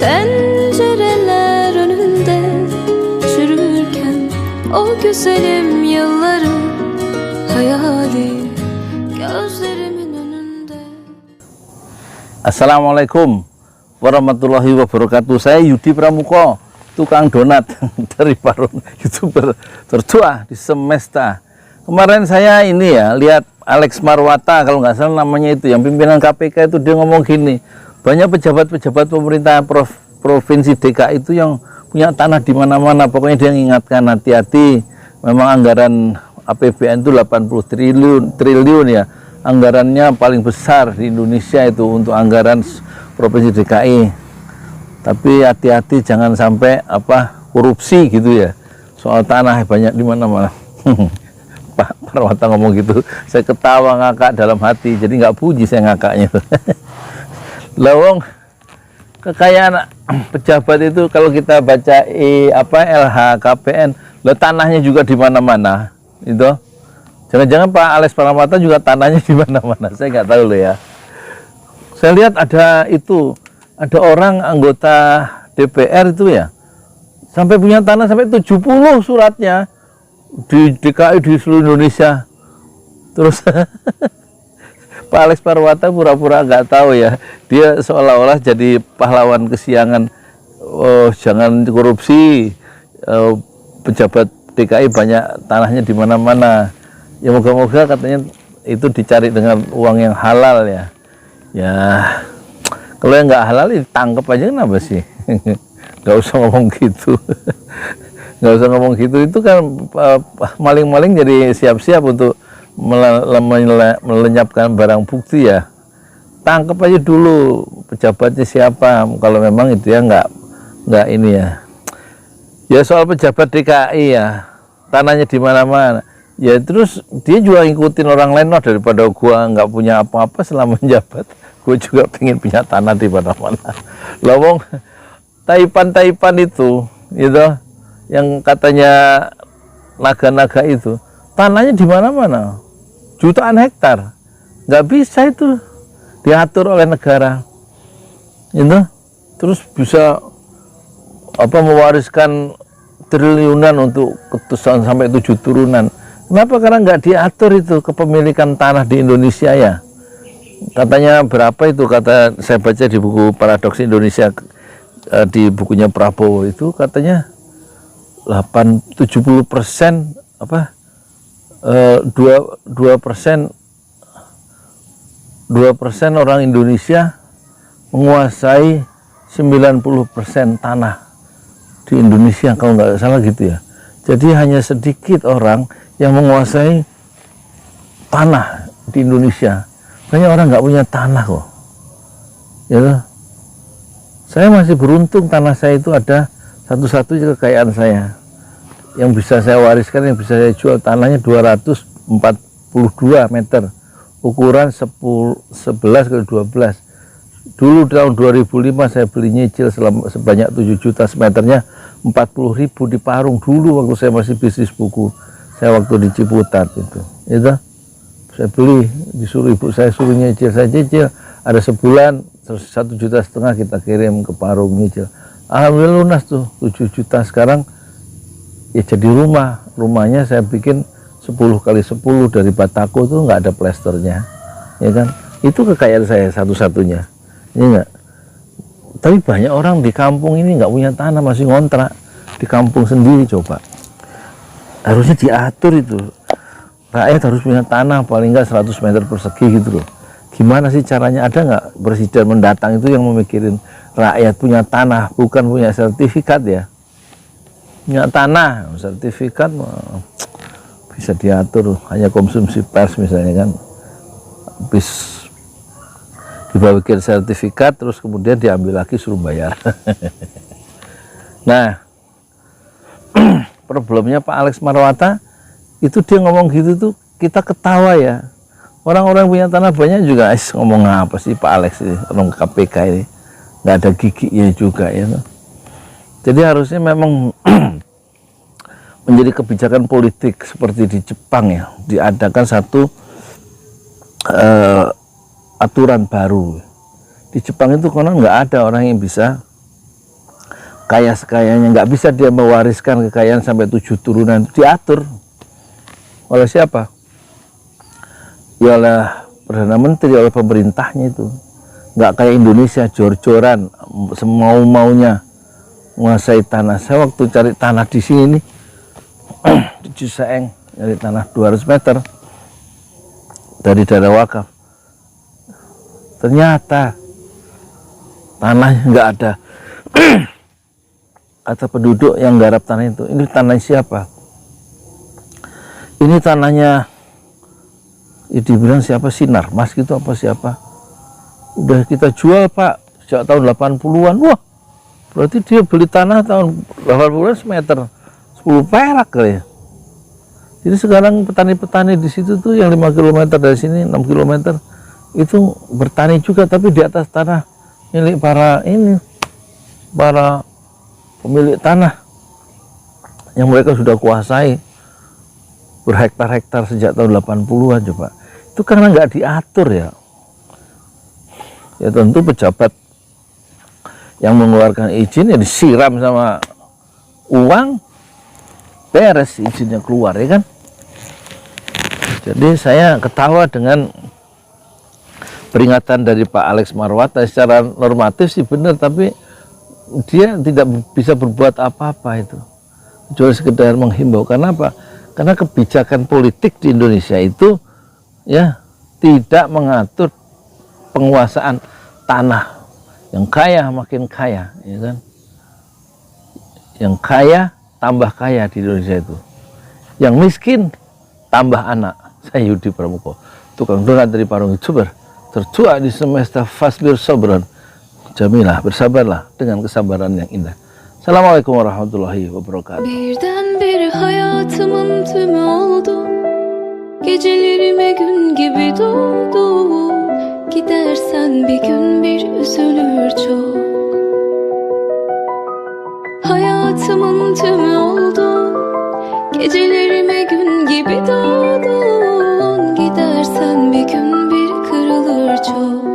Pencereler önünde çürürken o güzelim yıllarım hayali gözlerimin önünde. Assalamualaikum warahmatullahi wabarakatuh. Saya Yudi Pramuko, tukang donat dari Parun, YouTuber tertua di semesta. Kemarin saya ini ya lihat Alex Marwata, kalau nggak salah namanya itu, yang pimpinan KPK itu, dia ngomong gini, banyak pejabat-pejabat pemerintah provinsi DKI itu yang punya tanah di mana-mana. Pokoknya dia mengingatkan hati-hati, memang anggaran APBN itu 80 triliun ya, anggarannya paling besar di Indonesia itu untuk anggaran provinsi DKI. Tapi hati-hati jangan sampai korupsi gitu ya, soal tanah banyak di mana-mana. Pak Marwata ngomong gitu, saya ketawa ngakak dalam hati, jadi nggak puji saya ngakaknya. Lawong kekayaan pejabat itu kalau kita baca LHKPN, lo tanahnya juga di mana-mana itu. Jangan-jangan Pak Alex Marwata juga tanahnya di mana-mana, saya nggak tahu loh ya. Saya lihat ada orang anggota DPR itu ya, sampai punya tanah sampai 70 suratnya di DKI di seluruh Indonesia. Terus Pak Alex Marwata pura-pura nggak tahu ya, dia seolah-olah jadi pahlawan kesiangan. Oh, jangan korupsi, pejabat DKI banyak tanahnya di mana-mana. Ya moga-moga katanya itu dicari dengan uang yang halal ya. Ya kalau yang nggak halal ditangkap aja, kenapa sih? Nggak usah ngomong gitu. Nggak usah ngomong gitu, itu kan maling-maling jadi siap-siap untuk melenyapkan barang bukti ya. Tangkap aja dulu pejabatnya siapa, kalau memang itu ya nggak ini ya. Ya soal pejabat DKI ya, tanahnya di mana-mana. Ya terus dia juga ngikutin orang lain, daripada gua nggak punya apa-apa selama menjabat, gua juga pengen punya tanah di mana-mana. Lawong Taipan itu, gitu, yang katanya naga-naga itu, tanahnya di mana-mana, jutaan hektar, nggak bisa itu diatur oleh negara, gitu. Terus bisa mewariskan triliunan untuk ketusan sampai 7 turunan. Kenapa? Karena nggak diatur itu kepemilikan tanah di Indonesia ya. Katanya berapa itu, kata saya baca di buku Paradoks Indonesia, di bukunya Prabowo itu katanya 70% 2% orang Indonesia menguasai 90% tanah di Indonesia, kalau nggak salah gitu ya. Jadi hanya sedikit orang yang menguasai tanah di Indonesia. Banyak orang nggak punya tanah kok. Ya, saya masih beruntung, tanah saya itu ada satu-satunya kekayaan saya yang bisa saya wariskan, yang bisa saya jual. Tanahnya 242 meter, ukuran 11 kali 12. Dulu tahun 2005 saya beli nyicil sebanyak 7 juta, semeternya 40.000 di Parung dulu waktu saya masih bisnis buku. Saya waktu di Ciputat itu saya beli, disuruh ibu saya suruh nyicil, saya cicil ada sebulan, terus 1,5 juta kita kirim ke Parung nyicil. Alhamdulillah lunas tuh 7 juta. Sekarang ya jadi rumahnya saya bikin 10 kali 10 dari batako, tuh nggak ada plesternya, ya kan. Itu kekayaan saya satu-satunya, ya enggak. Tapi banyak orang di kampung ini nggak punya tanah, masih ngontrak di kampung sendiri. Coba, harusnya diatur itu, rakyat harus punya tanah paling nggak 100 meter persegi gitu loh. Gimana sih caranya? Ada nggak presiden mendatang itu yang memikirin rakyat punya tanah, bukan punya sertifikat ya? Punya tanah, sertifikat bisa diatur, hanya konsumsi pers misalnya kan, habis dibagikan sertifikat terus kemudian diambil lagi suruh bayar. Nah, problemnya Pak Alex Marwata itu, dia ngomong gitu tuh kita ketawa ya. Orang-orang punya tanah banyak juga ngomong apa sih Pak Alex ini, orang KPK ini nggak ada giginya juga ya. Jadi harusnya memang menjadi kebijakan politik seperti di Jepang ya, diadakan satu aturan baru. Di Jepang itu konon nggak ada orang yang bisa kaya sekayanya, nggak bisa dia mewariskan kekayaan sampai 7 turunan. Diatur oleh siapa? Ya oleh Perdana Menteri, oleh pemerintahnya itu. Nggak kayak Indonesia, jor-joran, semau-maunya menguasai tanah. Saya waktu cari tanah di sini nih, di Ciseeng, nyari tanah 200 meter dari daerah wakaf. Ternyata tanahnya nggak ada. Kata penduduk yang garap tanah itu, ini tanah siapa? Ini tanahnya, ya dibilang siapa, Sinar Mas gitu apa siapa. Udah kita jual Pak sejak tahun 80-an. Wah, berarti dia beli tanah tahun 80-an semeter 10 perak kali ya. Jadi sekarang petani-petani di situ tuh yang 5 km dari sini, 6 km itu bertani juga, tapi di atas tanah milik para pemilik tanah yang mereka sudah kuasai berhektar-hektar sejak tahun 80-an. Coba itu karena nggak diatur ya. Ya tentu pejabat yang mengeluarkan izin ya disiram sama uang, beres izinnya keluar, ya kan. Jadi saya ketawa dengan peringatan dari Pak Alex Marwata. Secara normatif sih benar, tapi dia tidak bisa berbuat apa-apa itu, kecuali sekedar menghimbau. Karena apa? Karena kebijakan politik di Indonesia itu ya tidak mengatur penguasaan tanah. Yang kaya makin kaya, ya kan? Yang kaya tambah kaya di Indonesia itu. Yang miskin tambah anak. Saya Yudi Pramuko, tukang donat dari Parung YouTuber, tertua di semesta Fasbir Sobron. Jamilah, bersabarlah dengan kesabaran yang indah. Assalamualaikum warahmatullahi wabarakatuh. Birdenbire hayatımın tümü oldu. Gecelerime gün gibi doğdu. Gidersen bir gün bir üzülür çok. Hayatımın tümü oldu. Gecelerime gün gibi doğdun. Gidersen bir gün bir kırılır çok.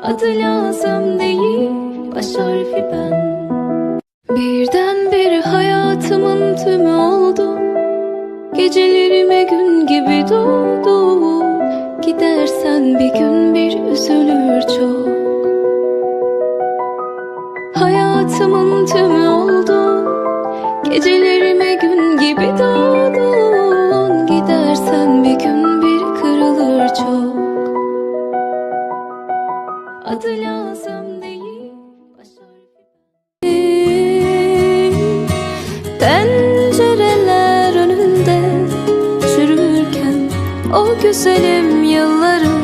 Adı lazım değil, baş harfi ben. Birdenbire hayatımın tümü oldu. Gecelerime gün gibi doğdu. Gidersen bir gün bir üzülür çok. Hayatımın tümü oldu. Gecelerime gün gibi doğdun. Gidersen bir gün bir kırılır çok. Adı lazım değil, baş harfi. Pencereler önünde çürürken o güzelim yıllarım